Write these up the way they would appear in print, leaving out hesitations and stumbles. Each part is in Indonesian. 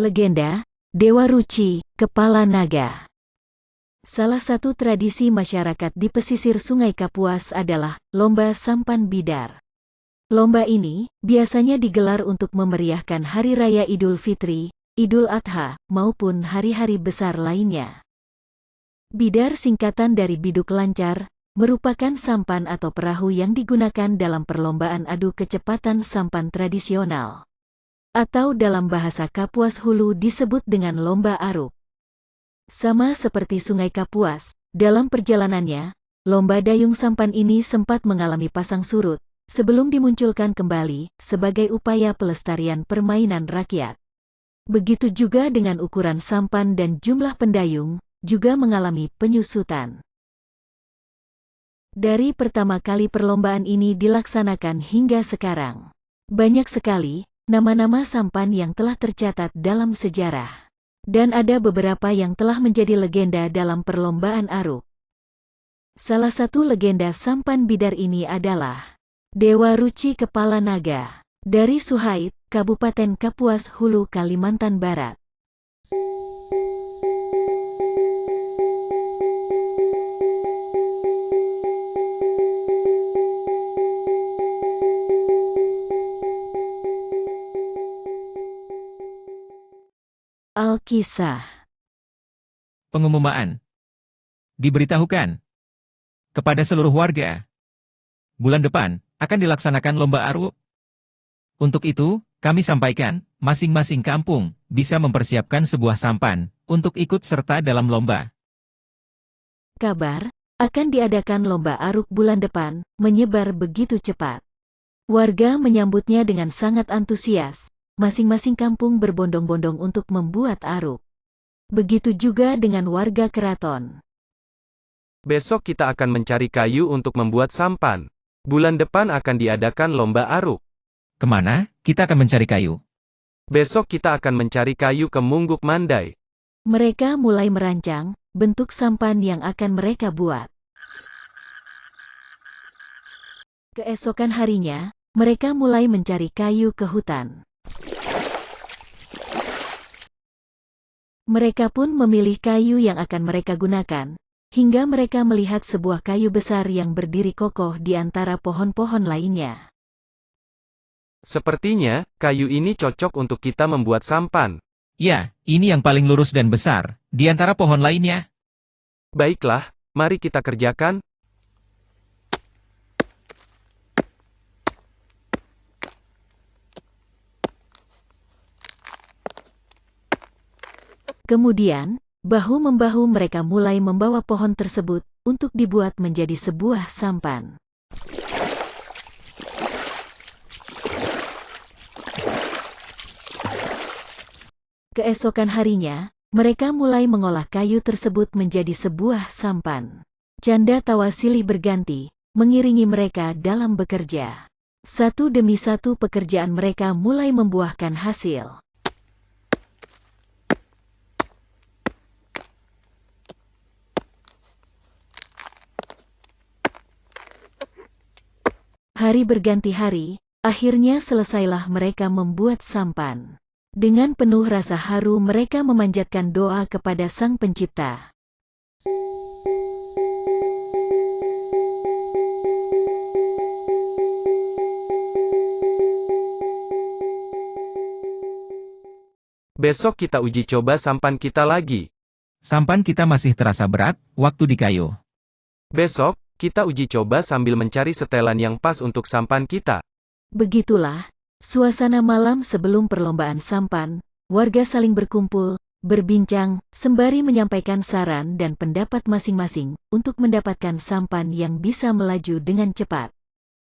Legenda, Dewa Ruci, Kepala Naga. Salah satu tradisi masyarakat di pesisir Sungai Kapuas adalah Lomba Sampan Bidar. Lomba ini biasanya digelar untuk memeriahkan Hari Raya Idul Fitri, Idul Adha, maupun hari-hari besar lainnya. Bidar singkatan dari biduk lancar, merupakan sampan atau perahu yang digunakan dalam perlombaan adu kecepatan sampan tradisional. Atau dalam bahasa Kapuas Hulu disebut dengan lomba aruk. Sama seperti Sungai Kapuas, dalam perjalanannya, lomba dayung sampan ini sempat mengalami pasang surut, sebelum dimunculkan kembali sebagai upaya pelestarian permainan rakyat. Begitu juga dengan ukuran sampan dan jumlah pendayung, juga mengalami penyusutan. Dari pertama kali perlombaan ini dilaksanakan hingga sekarang, banyak sekali nama-nama sampan yang telah tercatat dalam sejarah. Dan ada beberapa yang telah menjadi legenda dalam perlombaan aruk. Salah satu legenda sampan bidar ini adalah Dewa Ruci Kepala Naga, dari Suhait, Kabupaten Kapuas Hulu, Kalimantan Barat. Alkisah. Pengumuman. Diberitahukan kepada seluruh warga, bulan depan akan dilaksanakan lomba aruk. Untuk itu, kami sampaikan, masing-masing kampung bisa mempersiapkan sebuah sampan untuk ikut serta dalam lomba. Kabar akan diadakan lomba aruk bulan depan menyebar begitu cepat. Warga menyambutnya dengan sangat antusias. Masing-masing kampung berbondong-bondong untuk membuat aruk. Begitu juga dengan warga keraton. Besok kita akan mencari kayu untuk membuat sampan. Bulan depan akan diadakan lomba aruk. Kemana kita akan mencari kayu? Besok kita akan mencari kayu ke Mungguk Mandai. Mereka mulai merancang bentuk sampan yang akan mereka buat. Keesokan harinya, mereka mulai mencari kayu ke hutan. Mereka pun memilih kayu yang akan mereka gunakan, hingga mereka melihat sebuah kayu besar yang berdiri kokoh di antara pohon-pohon lainnya. Sepertinya, kayu ini cocok untuk kita membuat sampan. Ya, ini yang paling lurus dan besar, di antara pohon lainnya. Baiklah, mari kita kerjakan. Kemudian, bahu-membahu mereka mulai membawa pohon tersebut untuk dibuat menjadi sebuah sampan. Keesokan harinya, mereka mulai mengolah kayu tersebut menjadi sebuah sampan. Canda tawa silih berganti, mengiringi mereka dalam bekerja. Satu demi satu pekerjaan mereka mulai membuahkan hasil. Hari berganti hari, akhirnya selesailah mereka membuat sampan. Dengan penuh rasa haru mereka memanjatkan doa kepada Sang Pencipta. Besok kita uji coba sampan kita lagi. Sampan kita masih terasa berat, waktu di kayu. Besok, kita uji coba sambil mencari setelan yang pas untuk sampan kita. Begitulah suasana malam sebelum perlombaan sampan. Warga saling berkumpul, berbincang, sembari menyampaikan saran dan pendapat masing-masing untuk mendapatkan sampan yang bisa melaju dengan cepat.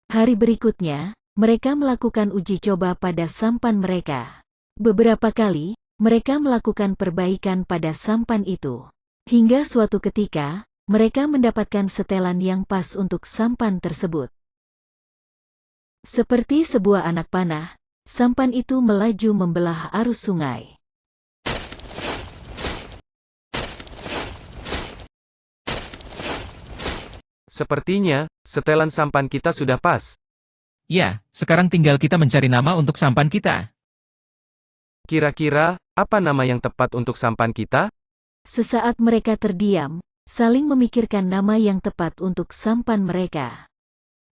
Hari berikutnya, mereka melakukan uji coba pada sampan mereka. Beberapa kali, mereka melakukan perbaikan pada sampan itu. Hingga suatu ketika, mereka mendapatkan setelan yang pas untuk sampan tersebut. Seperti sebuah anak panah, sampan itu melaju membelah arus sungai. Sepertinya, setelan sampan kita sudah pas. Ya, sekarang tinggal kita mencari nama untuk sampan kita. Kira-kira, Apa nama yang tepat untuk sampan kita? Sesaat mereka terdiam, saling memikirkan nama yang tepat untuk sampan mereka.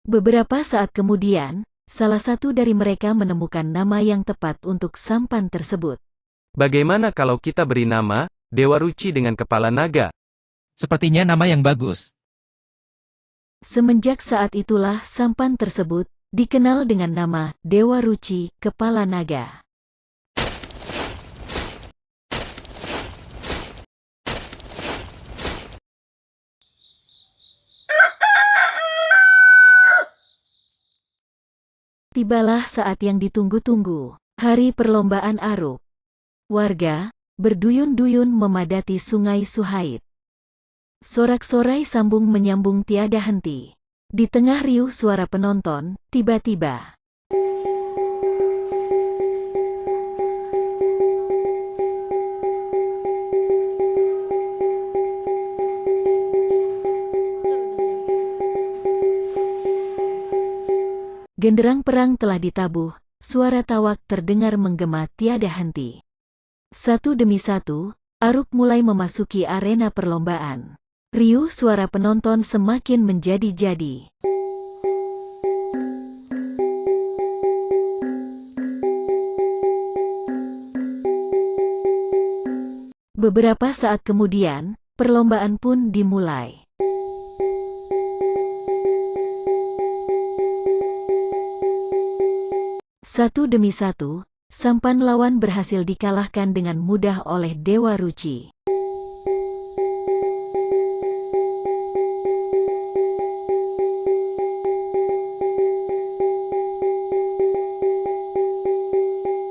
Beberapa saat kemudian, salah satu dari mereka menemukan nama yang tepat untuk sampan tersebut. Bagaimana kalau kita beri nama, Dewa Ruci dengan kepala naga? Sepertinya nama yang bagus. Semenjak saat itulah sampan tersebut dikenal dengan nama Dewa Ruci, Kepala Naga. Tibalah saat yang ditunggu-tunggu, hari perlombaan Aruk. Warga berduyun-duyun memadati Sungai Suhait. Sorak-sorai sambung menyambung tiada henti. Di tengah riuh suara penonton, tiba-tiba genderang perang telah ditabuh, suara tawak terdengar menggema tiada henti. Satu demi satu, Aruk mulai memasuki arena perlombaan. Riuh suara penonton semakin menjadi-jadi. Beberapa saat kemudian, perlombaan pun dimulai. Satu demi satu, sampan lawan berhasil dikalahkan dengan mudah oleh Dewa Ruci.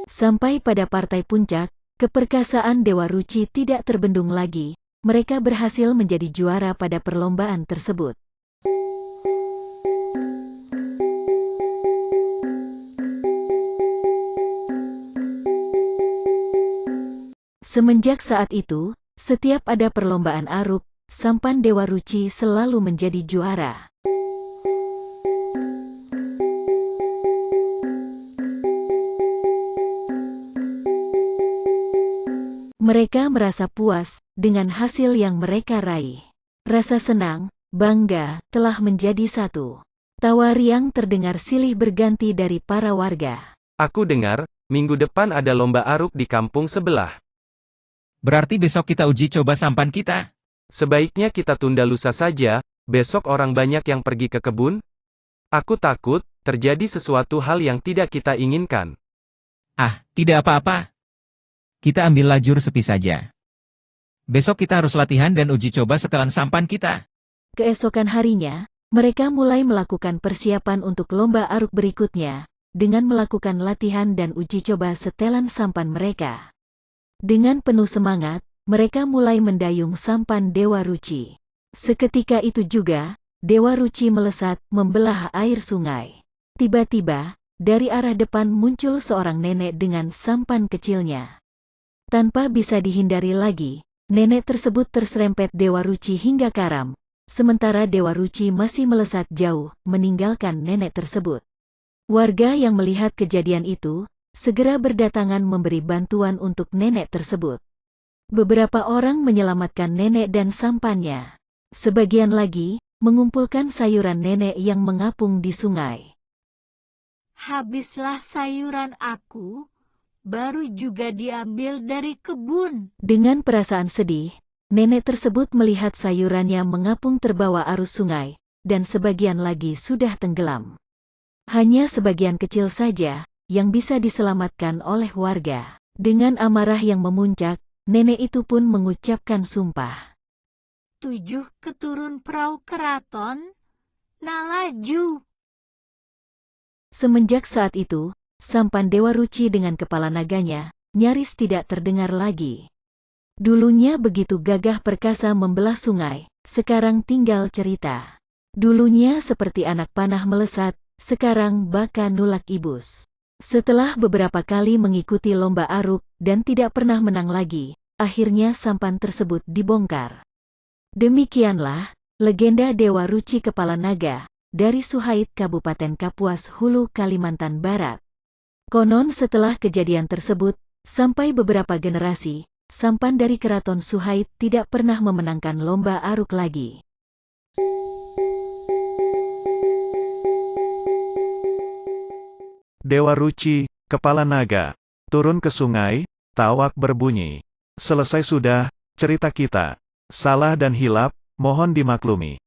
Sampai pada partai puncak, keperkasaan Dewa Ruci tidak terbendung lagi. Mereka berhasil menjadi juara pada perlombaan tersebut. Semenjak saat itu, setiap ada perlombaan Aruk, sampan Dewa Ruci selalu menjadi juara. Mereka merasa puas dengan hasil yang mereka raih. Rasa senang, bangga, telah menjadi satu. Tawa riang terdengar silih berganti dari para warga. Aku dengar, minggu depan ada lomba Aruk di kampung sebelah. Berarti besok kita uji coba sampan kita. Sebaiknya kita tunda lusa saja, besok orang banyak yang pergi ke kebun. Aku takut, terjadi sesuatu hal yang tidak kita inginkan. Ah, tidak apa-apa. Kita ambil lajur sepi saja. Besok kita harus latihan dan uji coba setelan sampan kita. Keesokan harinya, mereka mulai melakukan persiapan untuk lomba Aruk berikutnya, dengan melakukan latihan dan uji coba setelan sampan mereka. Dengan penuh semangat, mereka mulai mendayung sampan Dewa Ruci. Seketika itu juga, Dewa Ruci melesat membelah air sungai. Tiba-tiba, dari arah depan muncul seorang nenek dengan sampan kecilnya. Tanpa bisa dihindari lagi, nenek tersebut terserempet Dewa Ruci hingga karam, sementara Dewa Ruci masih melesat jauh, meninggalkan nenek tersebut. Warga yang melihat kejadian itu, segera berdatangan memberi bantuan untuk nenek tersebut. Beberapa orang menyelamatkan nenek dan sampannya. Sebagian lagi, mengumpulkan sayuran nenek yang mengapung di sungai. Habislah sayuran aku, baru juga diambil dari kebun. Dengan perasaan sedih, nenek tersebut melihat sayurannya mengapung terbawa arus sungai, dan sebagian lagi sudah tenggelam. Hanya sebagian kecil saja yang bisa diselamatkan oleh warga. Dengan amarah yang memuncak, nenek itu pun mengucapkan sumpah. 7 keturun perahu keraton, nalaju. Semenjak saat itu, sampan Dewa Ruci dengan kepala naganya, nyaris tidak terdengar lagi. Dulunya begitu gagah perkasa membelah sungai, sekarang tinggal cerita. Dulunya seperti anak panah melesat, sekarang baka nulak ibus. Setelah beberapa kali mengikuti lomba Aruk dan tidak pernah menang lagi, akhirnya sampan tersebut dibongkar. Demikianlah legenda Dewa Ruci Kepala Naga dari Suhait Kabupaten Kapuas Hulu, Kalimantan Barat. Konon setelah kejadian tersebut, Sampai beberapa generasi, sampan dari Keraton Suhaid tidak pernah memenangkan lomba aruk lagi. Dewa Ruci, kepala naga, turun ke sungai, tawak berbunyi. Selesai sudah, cerita kita. Salah dan hilap, mohon dimaklumi.